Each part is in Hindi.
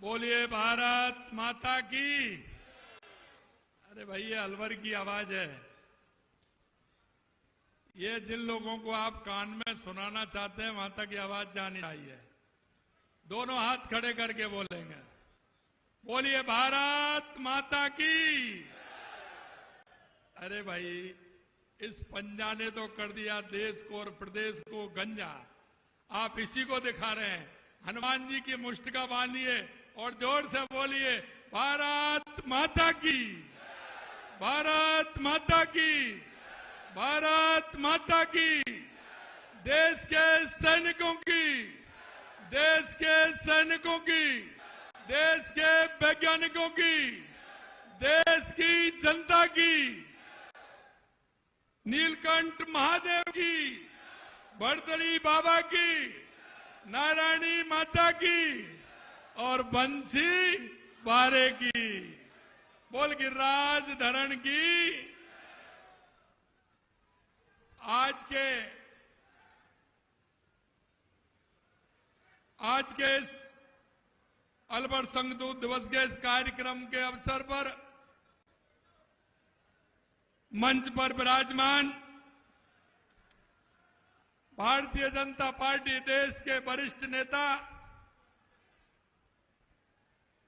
बोलिए भारत माता की। अरे भाई ये अलवर की आवाज है। ये जिन लोगों को आप कान में सुनाना चाहते हैं वहां तक ये आवाज जानी चाहिए। दोनों हाथ खड़े करके बोलेंगे, बोलिए भारत माता की। अरे भाई इस पंजा ने तो कर दिया देश को और प्रदेश को गंजा। आप इसी को दिखा रहे हैं। हनुमान जी की मुष्टिका बांधिए और जोर से बोलिए भारत माता की, भारत माता की, भारत माता की। देश के सैनिकों की, देश के सैनिकों की, देश के वैज्ञानिकों की, देश की जनता की, नीलकंठ महादेव की, भरतरी बाबा की, नारायणी माता की और बंसी बारे की। बोल गिरिराज धरण की। आज के इस अलवर संगदूत दिवस के इस कार्यक्रम के अवसर पर मंच पर विराजमान भारतीय जनता पार्टी देश के वरिष्ठ नेता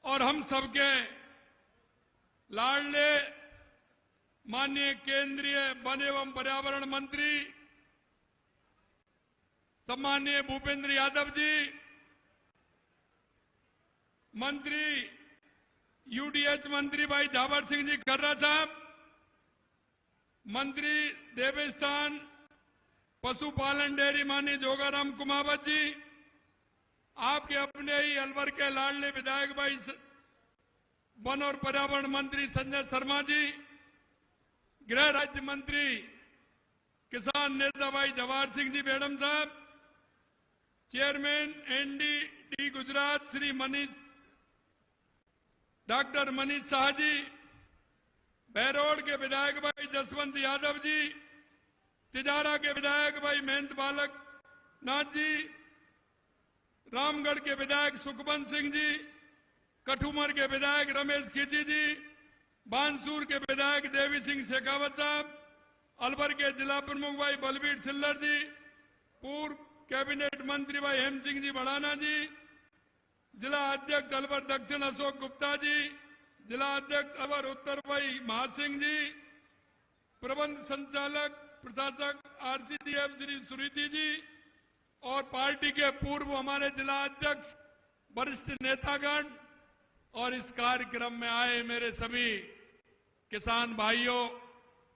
और हम सबके लाडले माननीय केंद्रीय वन एवं पर्यावरण मंत्री सम्माननीय भूपेंद्र यादव जी, मंत्री यूडीएच मंत्री भाई झावर सिंह जी खर्रा साहब, मंत्री देवस्थान पशुपालन डेयरी माननीय जोगाराम कुमावत जी, आपके अपने ही अलवर के लाडले विधायक भाई वन और पर्यावरण मंत्री संजय शर्मा जी, गृह राज्य मंत्री किसान नेता भाई जवाहर सिंह जी मैडम साहब, chairman NDD Gujarat Shri doctor Manish Shah ji, Behror के विधायक भाई जसवंत यादव जी, तिजारा के विधायक भाई महेंद्र बालक नाथ जी, रामगढ़ के विधायक सुखबंत सिंह जी, कठुमर के विधायक रमेश खींची जी, बानसूर के विधायक देवी सिंह शेखावत साहब, अलवर के जिला प्रमुख भाई बलबीर सिल्लर जी, पूर्व कैबिनेट मंत्री भाई हेम सिंह जी बढ़ाना जी, जिला अध्यक्ष अलवर दक्षिण अशोक गुप्ता जी, जिला अध्यक्ष अलवर उत्तर भाई महासिंह जी, प्रबंध संचालक प्रशासक आरसीडीएफ श्री सुरीति जी और पार्टी के पूर्व हमारे जिला अध्यक्ष वरिष्ठ नेतागण और इस कार्यक्रम में आए मेरे सभी किसान भाइयों,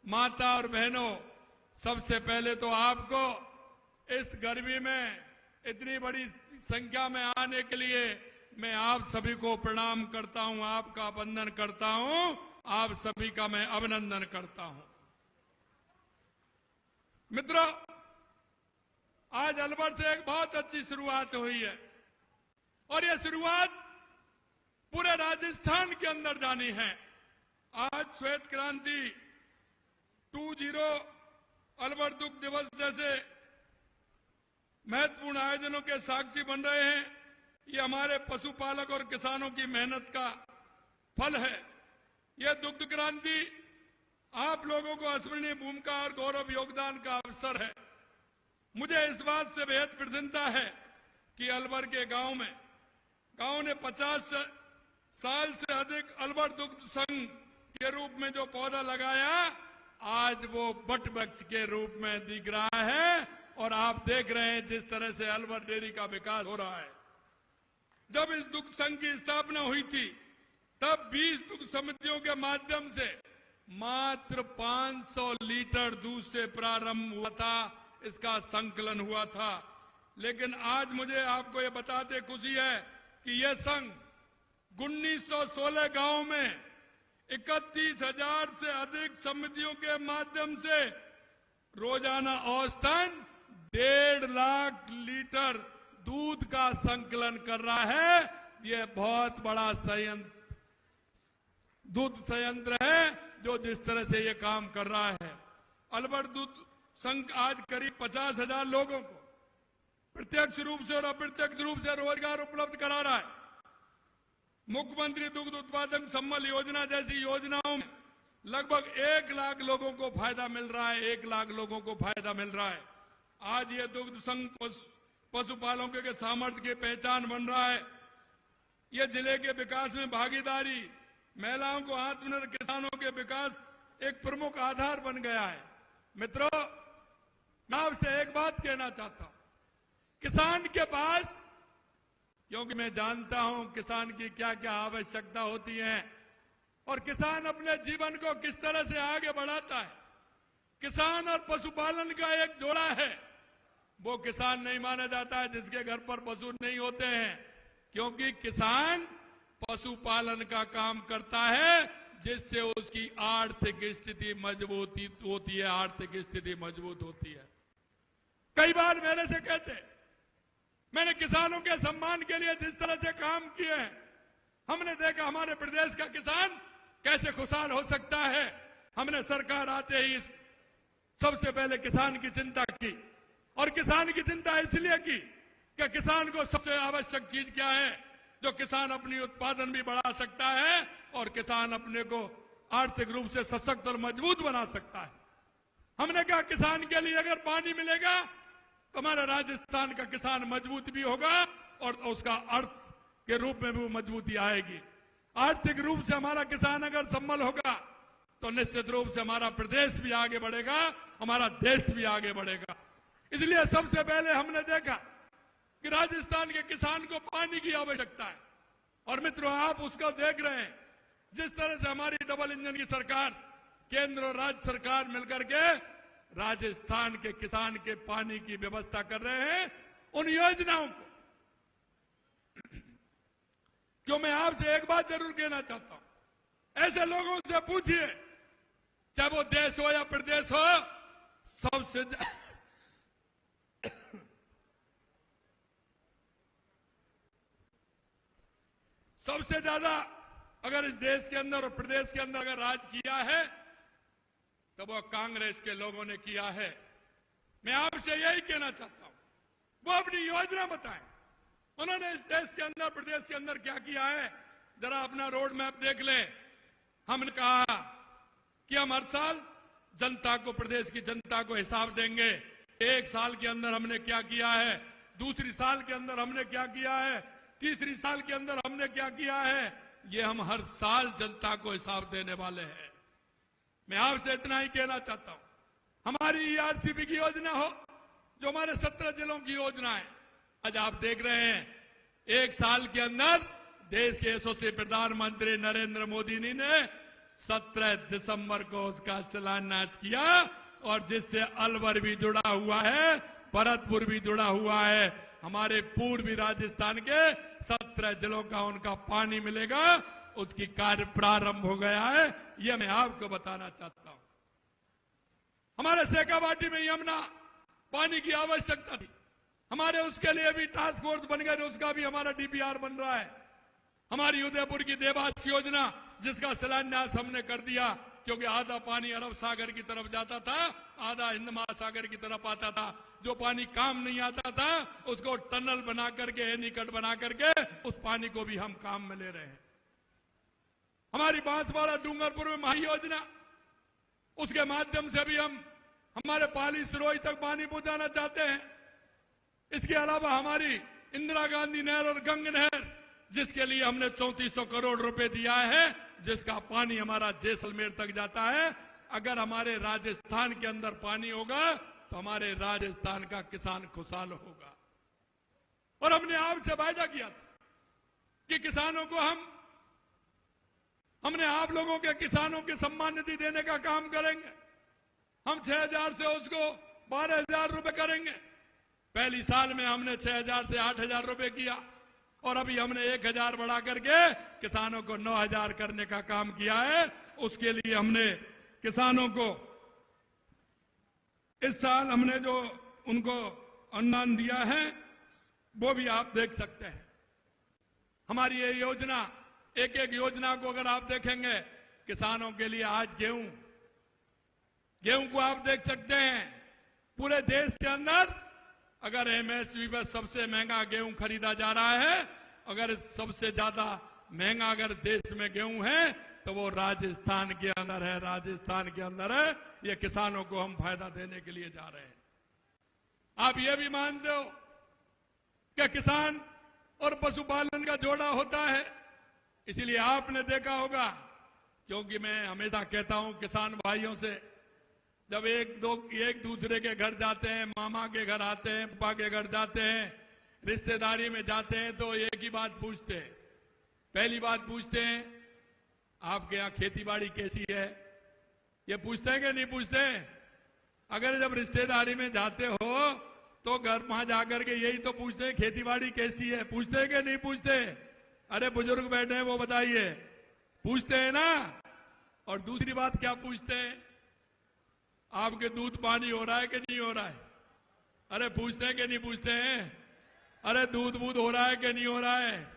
माता और बहनों, सबसे पहले तो आपको इस गर्मी में इतनी बड़ी संख्या में आने के लिए मैं आप सभी को प्रणाम करता हूं, आपका वंदन करता हूं, आप सभी का मैं अभिनंदन करता हूं। मित्रों, आज अलवर से एक बहुत अच्छी शुरुआत हुई है और यह शुरुआत पूरे राजस्थान के अंदर जानी है। आज श्वेत क्रांति 20 अलवर दुग्ध दिवस जैसे महत्वपूर्ण आयोजनों के साक्षी बन रहे हैं। ये हमारे पशुपालक और किसानों की मेहनत का फल है। यह दुग्ध क्रांति आप लोगों को अविस्मरणीय भूमिका और गौरव योगदान का अवसर है। मुझे इस बात से बेहद प्रसन्नता है कि अलवर के गांव ने 50 साल से अधिक अलवर दुग्ध संघ के रूप में जो पौधा लगाया, आज वो वट वृक्ष के रूप में दिख रहा है और आप देख रहे हैं जिस तरह से अलवर डेयरी का विकास हो रहा है। जब इस दुग्ध संघ की स्थापना हुई थी तब 20 दुग्ध समितियों के माध्यम से मात्र 500 लीटर दूध से प्रारंभ हुआ था, इसका संकलन हुआ था। लेकिन आज मुझे आपको ये बताते खुशी है कि यह संघ 1916 गांव में 31,000 से अधिक समितियों के माध्यम से रोजाना औसतन 1.5 लाख लीटर दूध का संकलन कर रहा है। यह बहुत बड़ा दूध संयंत्र है जो जिस तरह से यह काम कर रहा है। अलवर दूध संघ आज करीब 50,000 लोगों को प्रत्यक्ष रूप से और अप्रत्यक्ष रूप से रोजगार उपलब्ध करा रहा है। मुख्यमंत्री दुग्ध उत्पादन सम्मल योजना जैसी योजनाओं में लगभग 1 लाख लोगों को फायदा मिल रहा है। 1 लाख लोगों को फायदा मिल रहा है। आज ये दुग्ध संघ पशुपालकों के सामर्थ्य की पहचान बन रहा है। ये जिले के विकास में भागीदारी, महिलाओं को आत्मनिर्भर, किसानों के विकास एक प्रमुख आधार बन गया है। मित्रों, मैं आपसे एक बात कहना चाहता हूं, किसान के पास, क्योंकि मैं जानता हूं किसान की क्या क्या आवश्यकता होती है और किसान अपने जीवन को किस तरह से आगे बढ़ाता है। किसान और पशुपालन का एक जोड़ा है। वो किसान नहीं माना जाता है जिसके घर पर पशु नहीं होते हैं, क्योंकि किसान पशुपालन का काम करता है जिससे उसकी आर्थिक स्थिति मजबूत होती है। आर्थिक स्थिति मजबूत होती है। कई बार मेरे से कहते, मैंने किसानों के सम्मान के लिए जिस तरह से काम किए हैं, हमने देखा हमारे प्रदेश का किसान कैसे खुशहाल हो सकता है। हमने सरकार आते ही सबसे पहले किसान की चिंता की, और किसान की चिंता इसलिए की कि किसान को सबसे आवश्यक चीज क्या है, जो किसान अपनी उत्पादन भी बढ़ा सकता है और किसान अपने को आर्थिक रूप से सशक्त और मजबूत बना सकता है। हमने कहा किसान के लिए अगर पानी मिलेगा तो हमारे राजस्थान का किसान मजबूत भी होगा और उसका अर्थ के रूप में भी मजबूती आएगी। आर्थिक रूप से हमारा किसान अगर सम्मल होगा तो निश्चित रूप से हमारा प्रदेश भी आगे बढ़ेगा, हमारा देश भी आगे बढ़ेगा। इसलिए सबसे पहले हमने देखा कि राजस्थान के किसान को पानी की आवश्यकता है। और मित्रों, आप उसको देख रहे हैं, जिस तरह से हमारी डबल इंजन की सरकार, केंद्र और राज्य सरकार मिलकर के राजस्थान के किसान के पानी की व्यवस्था कर रहे हैं, उन योजनाओं को क्यों, मैं आपसे एक बात जरूर कहना चाहता हूं, ऐसे लोगों से पूछिए, चाहे वो देश हो या प्रदेश हो, सबसे ज्यादा अगर इस देश के अंदर और प्रदेश के अंदर अगर राज किया है तो वो कांग्रेस के लोगों ने किया है। मैं आपसे यही कहना चाहता हूं, वो अपनी योजना बताएं, उन्होंने इस देश के अंदर, प्रदेश के अंदर क्या किया है। जरा अपना रोड मैप देख ले। हमने कहा कि हम हर साल जनता को, प्रदेश की जनता को हिसाब देंगे। 1 साल के अंदर हमने क्या किया है, दूसरी साल के अंदर हमने क्या किया है, तीसरी साल के अंदर हमने क्या किया है। ये हम हर साल जनता को हिसाब देने वाले हैं। मैं आपसे इतना ही कहना चाहता हूं, हमारी ईआरसीपी की योजना हो, जो हमारे 17 जिलों की योजना है, आज आप देख रहे हैं 1 साल के अंदर देश के यशस्वी प्रधानमंत्री नरेंद्र मोदी जी ने 17 दिसंबर को उसका शिलान्यास किया, और जिससे अलवर भी जुड़ा हुआ है, भरतपुर भी जुड़ा हुआ है। हमारे पूर्वी राजस्थान के 17 जिलों का उनका पानी मिलेगा, उसकी कार्य प्रारंभ हो गया है। यह मैं आपको बताना चाहता हूं। हमारे सेकाबाटी में यमुना पानी की आवश्यकता थी, हमारे उसके लिए भी टास्क फोर्स बन गए, उसका भी हमारा डीपीआर बन रहा है। हमारी उदयपुर की देवास योजना, जिसका शिलान्यास हमने कर दिया, क्योंकि आधा पानी अरब सागर की तरफ जाता था, आधा हिंद महासागर की तरफ आता था। जो पानी काम नहीं आता था उसको टनल बना करके, एनीकट बना करके उस पानी को भी हम काम में ले रहे हैं। हमारी बांसवाड़ा डूंगरपुर में महायोजना, उसके माध्यम से भी हम हमारे पाली सिरोही तक पानी पहुंचाना चाहते हैं। इसके अलावा हमारी इंदिरा गांधी नहर और गंग नहर, जिसके लिए हमने 3400 करोड़ रुपए दिया है, जिसका पानी हमारा जैसलमेर तक जाता है। अगर हमारे राजस्थान के अंदर पानी होगा तो हमारे राजस्थान का किसान खुशहाल होगा। और हमने आपसे वायदा किया था कि किसानों को हमने आप लोगों के किसानों की सम्मान निधि देने का काम करेंगे। हम 6000 से उसको 12000 रुपए करेंगे। पहली साल में हमने 6000 से 8000 रुपए किया, और अभी हमने 1000 बढ़ा करके किसानों को 9000 करने का काम किया है। उसके लिए हमने किसानों को इस साल हमने जो उनको अनुदान दिया है वो भी आप देख सकते हैं। हमारी ये योजना, एक एक योजना को अगर आप देखेंगे, किसानों के लिए आज गेहूं को आप देख सकते हैं। पूरे देश के अंदर अगर एमएसपी पर सबसे महंगा गेहूं खरीदा जा रहा है, अगर सबसे ज्यादा महंगा अगर देश में गेहूं है तो वो राजस्थान के अंदर है, राजस्थान के अंदर है। ये किसानों को हम फायदा देने के लिए जा रहे हैं। आप ये भी मानते हो कि किसान और पशुपालन का जोड़ा होता है। इसलिए आपने देखा होगा, क्योंकि मैं हमेशा कहता हूं किसान भाइयों से, जब एक दूसरे के घर जाते हैं, मामा के घर आते हैं, पापा के घर जाते हैं, रिश्तेदारी में जाते हैं, तो एक ही बात पूछते हैं। पहली बात पूछते हैं, आपके यहां खेती बाड़ी कैसी है? ये पूछते हैं कि नहीं पूछते? अगर जब रिश्तेदारी में जाते हो तो घर वहां जाकर के यही तो पूछते हैं, खेती बाड़ी कैसी है? पूछते हैं कि नहीं पूछते? अरे बुजुर्ग बैठे हैं, वो बताइए, पूछते हैं ना। और दूसरी बात क्या पूछते हैं? आपके दूध पानी हो रहा है कि नहीं हो रहा है? अरे पूछते हैं कि नहीं पूछते हैं? अरे दूध बूध हो रहा है कि नहीं हो रहा है?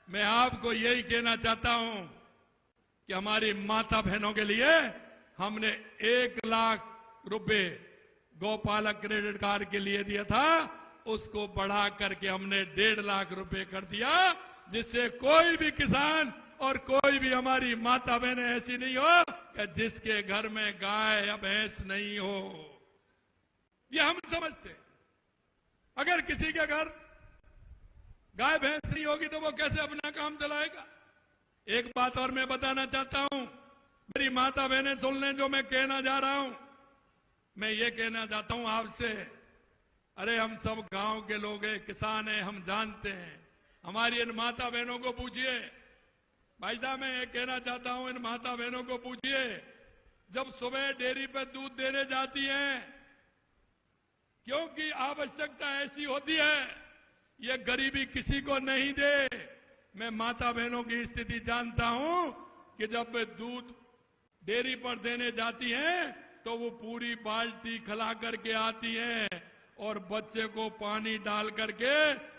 मैं आपको यही कहना चाहता हूं कि हमारी माता बहनों के लिए हमने 1 लाख रुपए गौपालक क्रेडिट कार्ड के लिए दिया था, उसको बढ़ा करके हमने 1.5 लाख रुपए कर दिया, जिससे कोई भी किसान और कोई भी हमारी माता बहनें ऐसी नहीं हो कि जिसके घर में गाय या भैंस नहीं हो। ये हम समझते हैं। अगर किसी के घर गाय भैंस नहीं होगी तो वो कैसे अपना काम चलाएगा? एक बात और मैं बताना चाहता हूं, मेरी माता बहनें सुन लें जो मैं कहना जा रहा हूं। मैं ये कहना चाहता हूं आपसे, अरे हम सब गांव के लोग हैं, किसान हैं, हम जानते हैं। हमारी इन माता बहनों को पूछिए। भाई साहब, मैं ये कहना चाहता हूं, इन माता बहनों को पूछिए, जब सुबह डेयरी पे दूध देने जाती हैं, क्योंकि आवश्यकता ऐसी होती है, ये गरीबी किसी को नहीं दे। मैं माता बहनों की स्थिति जानता हूं कि जब वे दूध डेयरी पर देने जाती हैं तो वो पूरी बाल्टी खिला करके आती हैं और बच्चे को पानी डाल करके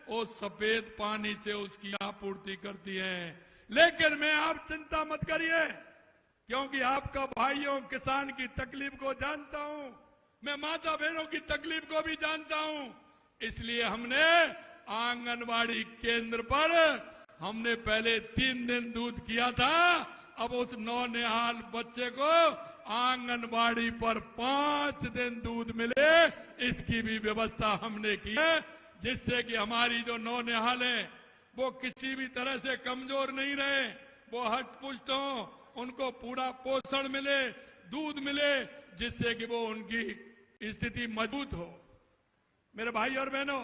वो सफेद पानी से उसकी आपूर्ति करती हैं। लेकिन मैं, आप चिंता मत करिए, क्योंकि आपका भाइयों किसान की तकलीफ को जानता हूं, मैं माता बहनों की तकलीफ को भी जानता हूं। इसलिए हमने आंगनवाड़ी केंद्र पर हमने पहले 3 दिन दूध किया था, अब उस नौनिहाल बच्चे को आंगनबाड़ी पर 5 दिन दूध मिले, इसकी भी व्यवस्था हमने की है, जिससे कि हमारी जो नौनिहाल है वो किसी भी तरह से कमजोर नहीं रहे, वो हष्ट-पुष्ट हो, उनको पूरा पोषण मिले, दूध मिले, जिससे कि वो उनकी स्थिति मजबूत हो। मेरे भाई और बहनों,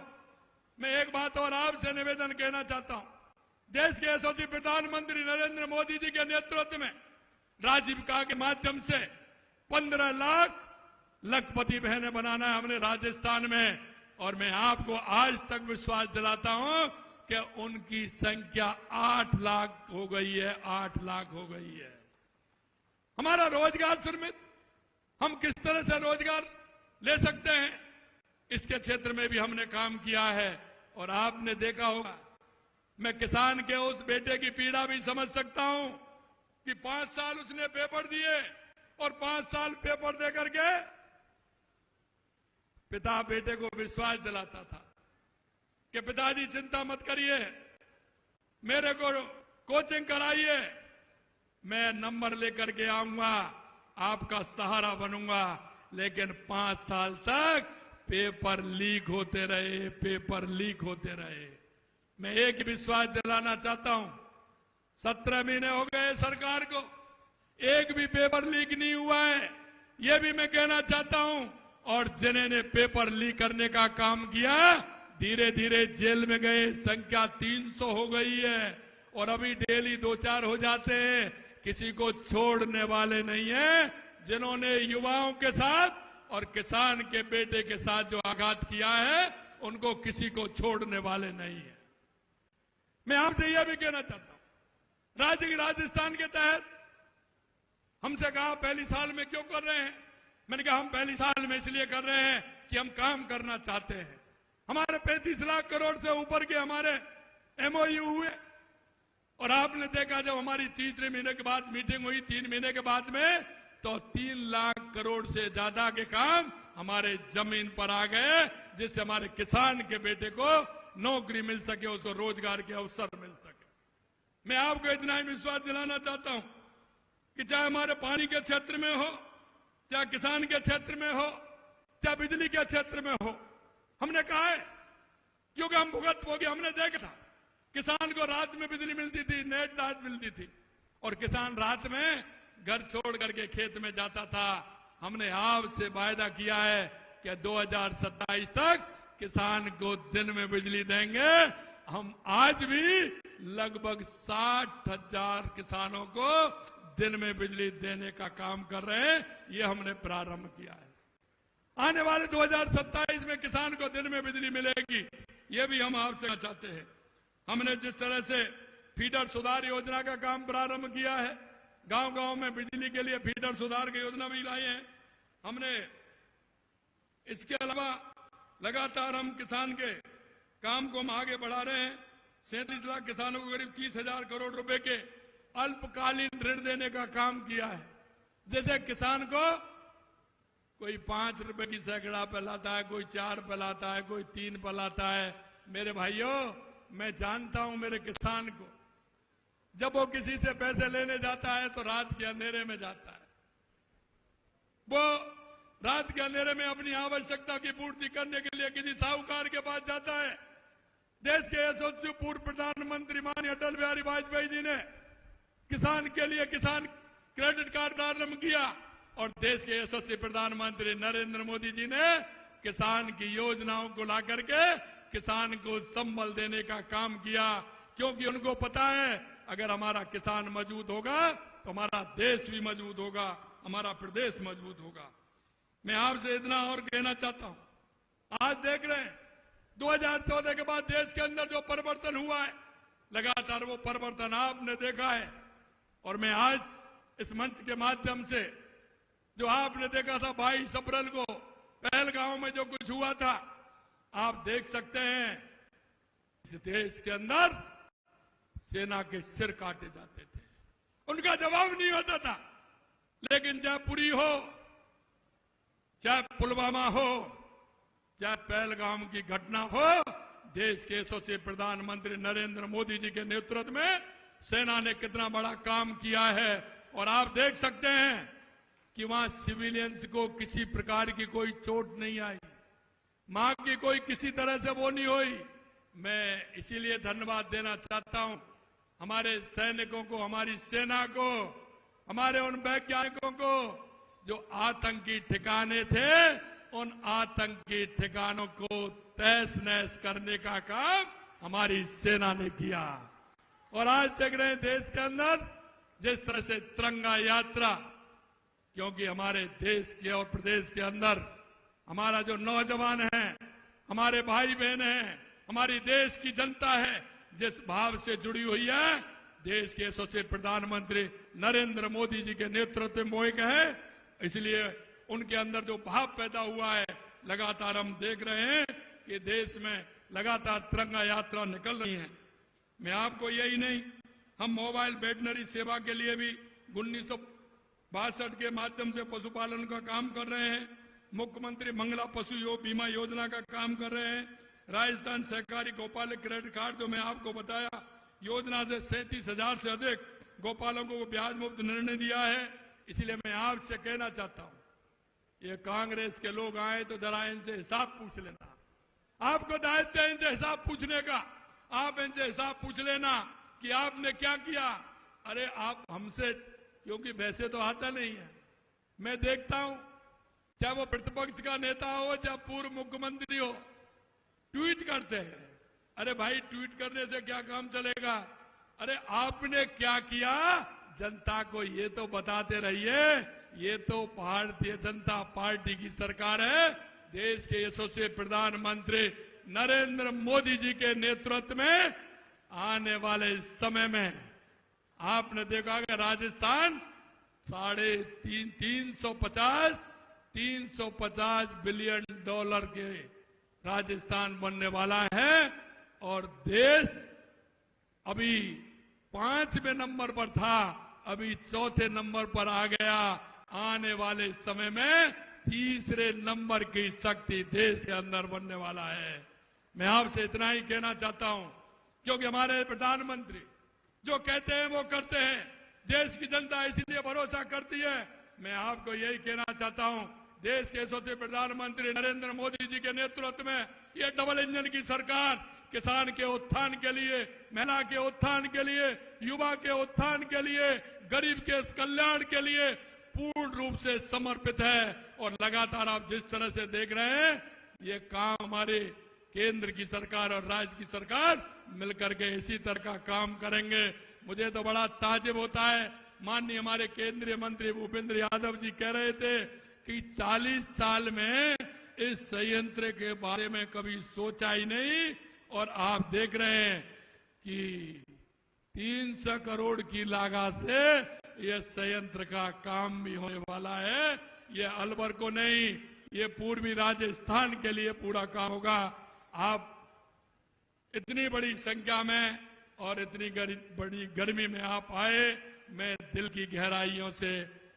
मैं एक बात और आपसे निवेदन कहना चाहता हूं। देश के यशस्वी प्रधानमंत्री नरेंद्र मोदी जी के नेतृत्व में राजीविका के माध्यम से 15 लाख लखपति बहनें बनाना है हमने राजस्थान में, और मैं आपको आज तक विश्वास दिलाता हूं कि उनकी संख्या 8 लाख हो गई है, 8 लाख हो गई है। हमारा रोजगार श्रमिक, हम किस तरह से रोजगार ले सकते हैं, इसके क्षेत्र में भी हमने काम किया है। और आपने देखा होगा, मैं किसान के उस बेटे की पीड़ा भी समझ सकता हूं कि 5 साल उसने पेपर दिए और 5 साल पेपर दे करके पिता बेटे को विश्वास दिलाता था कि पिताजी चिंता मत करिए, मेरे को कोचिंग कराइए, मैं नंबर लेकर के आऊंगा, आपका सहारा बनूंगा। लेकिन 5 साल तक पेपर लीक होते रहे, पेपर लीक होते रहे। मैं एक विश्वास दिलाना चाहता हूं, 17 महीने हो गए सरकार को, एक भी पेपर लीक नहीं हुआ है, यह भी मैं कहना चाहता हूं। और जिन्होंने पेपर लीक करने का काम किया, धीरे धीरे जेल में गए, संख्या 300 हो गई है, और अभी डेली 2-4 हो जाते हैं। किसी को छोड़ने वाले नहीं है। जिन्होंने युवाओं के साथ और किसान के बेटे के साथ जो आघात किया है, उनको किसी को छोड़ने वाले नहीं है। मैं आपसे यह भी कहना चाहता हूं, राजस्थान के तहत हमसे कहा पहली साल में क्यों कर रहे हैं? मैंने कहा हम पहली साल में इसलिए कर रहे हैं कि हम काम करना चाहते हैं। हमारे 35 लाख करोड़ से ऊपर के हमारे MOU हुए, और आपने देखा जब हमारी तीसरे महीने के बाद मीटिंग हुई, 3 महीने के बाद में, तो 3 लाख करोड़ से ज्यादा के काम हमारे जमीन पर आ गए, जिससे हमारे किसान के बेटे को नौकरी मिल सके, उसको रोजगार के अवसर मिल सके। मैं आपको इतना ही विश्वास दिलाना चाहता हूं कि चाहे हमारे पानी के क्षेत्र में हो, चाहे किसान के क्षेत्र में हो, चाहे बिजली के क्षेत्र में हो, हमने कहा है, क्योंकि हम भुगत हो गए। हमने देखा था किसान को रात में बिजली मिलती थी, नेट रात मिलती थी, और किसान रात में घर छोड़ करके खेत में जाता था। हमने आपसे वायदा किया है कि 2027 तक किसान को दिन में बिजली देंगे। हम आज भी लगभग 60,000 किसानों को दिन में बिजली देने का काम कर रहे हैं। ये हमने प्रारंभ किया है। आने वाले 2027 में किसान को दिन में बिजली मिलेगी, ये भी हम आपसे चाहते हैं। हमने जिस तरह से फीडर सुधार योजना का काम प्रारंभ किया है, गांव-गांव में बिजली के लिए फीडर सुधार की योजना भी लाई है हमने। इसके अलावा लगातार हम किसान के काम को हम आगे बढ़ा रहे हैं। 37 लाख किसानों को करीब 30,000 करोड़ रुपए के अल्पकालीन ऋण देने का काम किया है। जैसे किसान को कोई 5 रुपए की सैकड़ा पे लाता है, कोई 4 पे लाता है, कोई 3 पे लाता है। मेरे भाइयों, मैं जानता हूं मेरे किसान को, जब वो किसी से पैसे लेने जाता है तो रात के अंधेरे में जाता है। वो रात के अंधेरे में अपनी आवश्यकता की पूर्ति करने के लिए किसी साहूकार के पास जाता है। देश के यशस्वी पूर्व प्रधानमंत्री माननीय अटल बिहारी वाजपेयी जी ने किसान के लिए किसान क्रेडिट कार्ड प्रारंभ किया, और देश के यशस्वी प्रधानमंत्री नरेंद्र मोदी जी ने किसान की योजनाओं को ला करके किसान को संबल देने का काम किया। क्योंकि उनको पता है अगर हमारा किसान मजबूत होगा तो हमारा देश भी मजबूत होगा, हमारा प्रदेश मजबूत होगा। मैं आपसे इतना और कहना चाहता हूं, आज देख रहे हैं 2014 के बाद देश के अंदर जो परिवर्तन हुआ है, लगातार वो परिवर्तन आपने देखा है। और मैं आज इस मंच के माध्यम से, जो आपने देखा था 22 अप्रैल को पहलगांव में जो कुछ हुआ था, आप देख सकते हैं इस देश के अंदर सेना के सिर काटे जाते थे, उनका जवाब नहीं होता था। लेकिन चाहे पुरी हो, चाहे पुलवामा हो, चाहे पहलगाम की घटना हो, देश के यशस्वी प्रधानमंत्री नरेंद्र मोदी जी के नेतृत्व में सेना ने कितना बड़ा काम किया है। और आप देख सकते हैं कि वहां सिविलियंस को किसी प्रकार की कोई चोट नहीं आई, मां की कोई किसी तरह से वो नहीं हुई। मैं इसीलिए धन्यवाद देना चाहता हूं हमारे सैनिकों को, हमारी सेना को, हमारे उन वैज्ञानिकों को जो आतंकी ठिकाने थे, उन आतंकी ठिकानों को तहस नहस करने का काम हमारी सेना ने किया। और आज देख रहे हैं देश के अंदर जिस तरह से तिरंगा यात्रा, क्योंकि हमारे देश के और प्रदेश के अंदर हमारा जो नौजवान है, हमारे भाई बहन हैं, हमारी देश की जनता है, जिस भाव से जुड़ी हुई है, देश के यशस्वी प्रधानमंत्री नरेंद्र मोदी जी के नेतृत्व में मोहित है। इसलिए उनके अंदर जो भाव पैदा हुआ है, लगातार हम देख रहे हैं कि देश में लगातार तिरंगा यात्रा निकल रही है। मैं आपको यही नहीं, हम मोबाइल वेटनरी सेवा के लिए भी 1962 के माध्यम से पशुपालन का काम कर रहे हैं। मुख्यमंत्री मंगला पशु बीमा योजना का काम कर रहे हैं। राजस्थान सहकारी गोपालक क्रेडिट कार्ड जो मैं आपको बताया, योजना से 37,000 से अधिक गोपालकों को ब्याज मुक्त निर्णय दिया है। इसलिए मैं आपसे कहना चाहता हूं, ये कांग्रेस के लोग आए तो जरा इनसे हिसाब पूछ लेना। आपको दायित्व है इनसे हिसाब पूछने का। आप इनसे हिसाब पूछ लेना कि आपने क्या किया। अरे आप हमसे, क्योंकि वैसे तो आता नहीं है, मैं देखता हूं चाहे वो प्रतिपक्ष का नेता हो, चाहे पूर्व मुख्यमंत्री हो, ट्वीट करते हैं। अरे भाई, ट्वीट करने से क्या काम चलेगा? अरे आपने क्या किया जनता को ये तो बताते रहिए। ये तो भारतीय जनता पार्टी की सरकार है। देश के यशस्वी प्रधानमंत्री नरेंद्र मोदी जी के नेतृत्व में आने वाले समय में आपने देखा कि राजस्थान 350 बिलियन डॉलर के राजस्थान बनने वाला है। और देश अभी 5वें नंबर पर था, अभी 4थे नंबर पर आ गया। आने वाले समय में 3रे नंबर की शक्ति देश के अंदर बनने वाला है। मैं आपसे इतना ही कहना चाहता हूं, क्योंकि हमारे प्रधानमंत्री जो कहते हैं वो करते हैं। देश की जनता इसलिए भरोसा करती है। मैं आपको यही कहना चाहता हूं, देश के यशस्वी प्रधानमंत्री नरेंद्र मोदी जी के नेतृत्व में ये डबल इंजन की सरकार किसान के उत्थान के लिए, महिला के उत्थान के लिए, युवा के उत्थान के लिए, गरीब के कल्याण के लिए पूर्ण रूप से समर्पित है। और लगातार आप जिस तरह से देख रहे हैं, ये काम हमारे केंद्र की सरकार और राज्य की सरकार मिलकर के इसी तरह का काम करेंगे। मुझे तो बड़ा ताज्जुब होता है, माननीय हमारे केंद्रीय मंत्री भूपेंद्र यादव जी कह रहे थे कि 40 साल में इस संयंत्र के बारे में कभी सोचा ही नहीं, और आप देख रहे हैं कि 300 करोड़ की लागत से यह संयंत्र का काम भी होने वाला है। ये अलवर को नहीं, ये पूर्वी राजस्थान के लिए पूरा काम होगा। आप इतनी बड़ी संख्या में और इतनी बड़ी गर्मी में आप आए, मैं दिल की गहराइयों से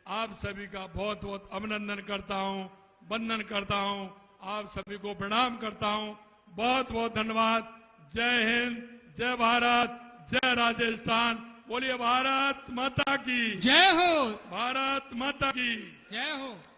आप सभी का बहुत बहुत अभिनंदन करता हूं, वंदन करता हूं, आप सभी को प्रणाम करता हूं। बहुत बहुत धन्यवाद। जय हिंद, जय भारत, जय राजस्थान। बोलिए भारत माता की जय हो। भारत माता की जय हो।